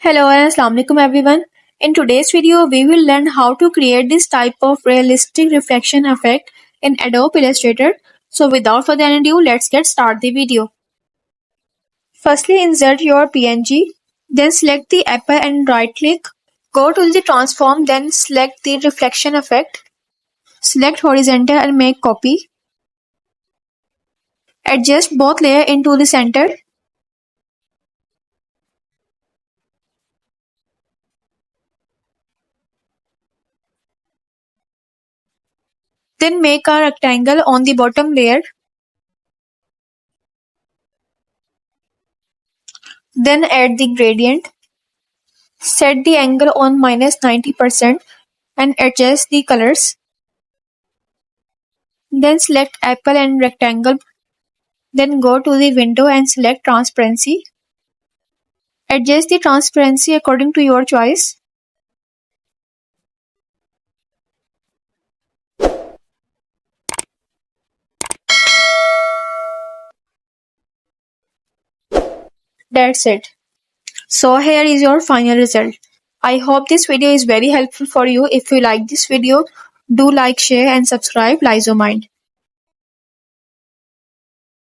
Hello and Assalamualaikum everyone. In today's video, we will learn how to create this type of realistic reflection effect in Adobe Illustrator. So without further ado, let's get start the video. Firstly, insert your PNG, then select the apple and right click. Go to the transform, then select the reflection effect. Select horizontal and make copy. Adjust both layer into the center. Then make a rectangle on the bottom layer. Then add the gradient. Set the angle on -90% and adjust the colors. Then select apple and rectangle. Then go to the window and select transparency. Adjust the transparency according to your choice. That's it. So here is your final result. I hope this video is very helpful for you. If you like this video, do like, share and subscribe. Lizo Mind.